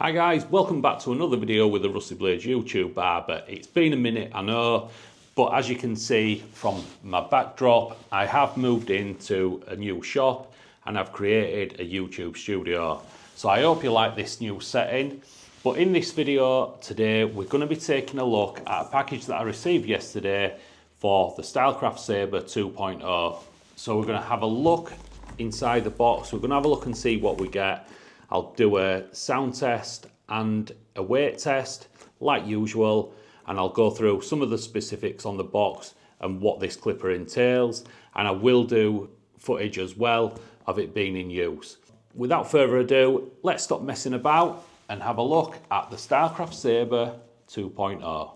Hi guys, welcome back to another video with the Rusty Blades YouTube Barber. It's been a minute, I know, but as you can see from my backdrop, I have moved into a new shop and I've created a YouTube studio. So I hope you like this new setting. But in this video today, we're going to be taking a look at a package that I received yesterday for the StyleCraft Saber 2.0. So we're going to have a look inside the box. We're going to have a look and see what we get. I'll do a sound test and a weight test like usual, and I'll go through some of the specifics on the box and what this clipper entails, and I will do footage as well of it being in use. Without further ado, let's stop messing about and have a look at the StyleCraft Saber 2.0.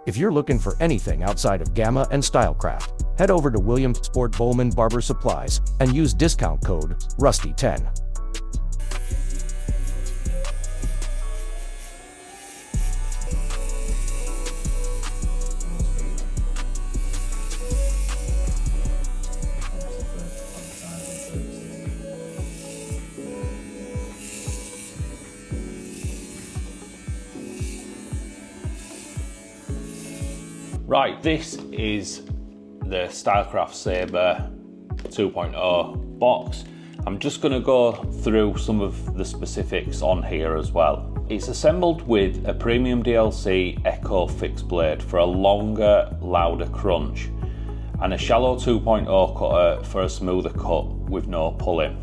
If you're looking for anything outside of Gamma and StyleCraft, head over to William Sport Bowman Barber Supplies and use discount code RUSTY10. Right, this is the StyleCraft Saber 2.0 box. I'm just going to go through some of the specifics on here as well. It's assembled with a premium DLC Echo fixed blade for a longer, louder crunch, and a shallow 2.0 cutter for a smoother cut with no pulling.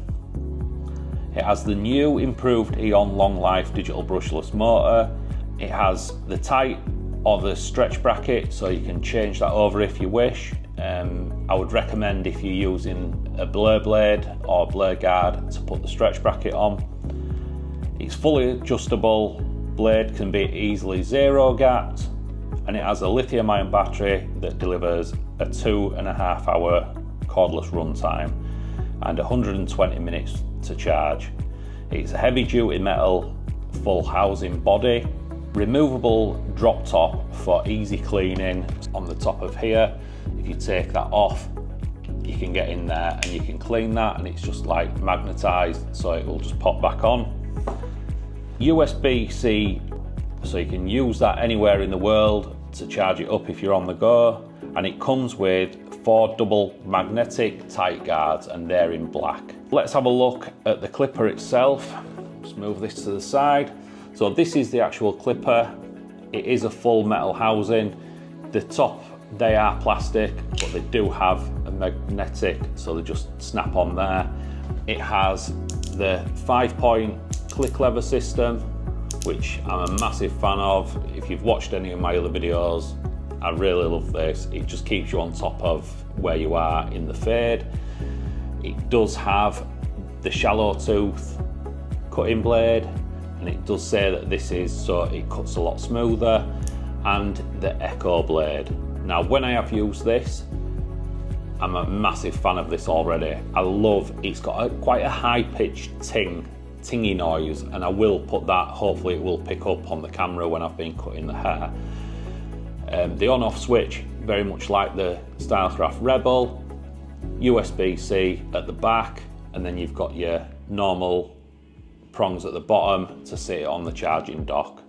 It has the new improved Eon Long Life digital brushless motor. It has the tight or the stretch bracket, so you can change that over if you wish. I would recommend, if you're using a blur blade or blur guard, to put the stretch bracket on. It's fully adjustable blade, can be easily zero gapped, and it has a lithium ion battery that delivers a 2.5 hour cordless runtime and 120 minutes to charge. It's a heavy duty metal full housing body, removable drop top for easy cleaning on the top of here. If you take that off, you can get in there and you can clean that, and it's just like magnetized, so it will just pop back on. USB-C, so you can use that anywhere in the world to charge it up if you're on the go, and it comes with 4 double magnetic tight guards, and they're in black. Let's have a look at the clipper itself. Just move this to the side. So this is the actual clipper. It is a full metal housing. The top, they are plastic, but they do have a magnetic, so they just snap on there. It has the 5-point click lever system, which I'm a massive fan of. If you've watched any of my other videos, I really love this. It just keeps you on top of where you are in the fade. It does have the shallow tooth cutting blade, and it does say that this is so it cuts a lot smoother, and the Echo blade. Now, when I have used this, I'm a massive fan of this already. I love, it's got quite a high-pitched tingy noise, and I will put that, hopefully it will pick up on the camera when I've been cutting the hair. The on-off switch, very much like the StyleCraft Rebel, USB-C at the back, and then you've got your normal prongs at the bottom to sit on the charging dock.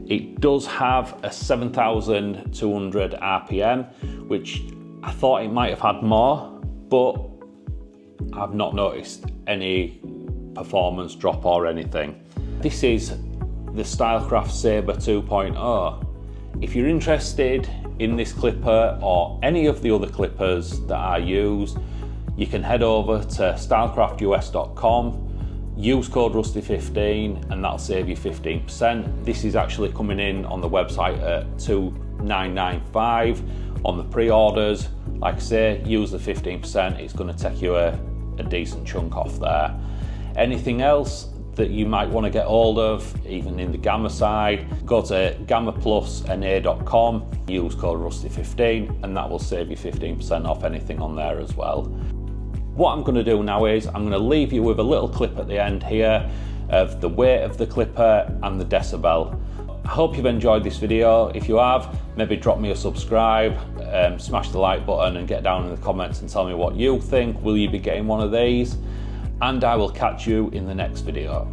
It does have a 7,200 RPM, which I thought it might have had more, but I've not noticed any performance drop or anything. This is the StyleCraft Saber 2.0. If you're interested in this clipper or any of the other clippers that I use, you can head over to stylecraftus.com, use code RUSTY15, and that'll save you 15%. This is actually coming in on the website at $2,995, on the pre-orders. Like I say, use the 15%, it's going to take you a decent chunk off there. Anything else that you might want to get hold of, even in the Gamma side, go to gammaplusna.com, use code Rusty15, and that will save you 15% off anything on there as well. What I'm going to do now is I'm going to leave you with a little clip at the end here of the weight of the clipper and the decibel. I hope you've enjoyed this video. If you have, maybe drop me a subscribe, smash the like button and get down in the comments and tell me what you think. Will you be getting one of these? And I will catch you in the next video.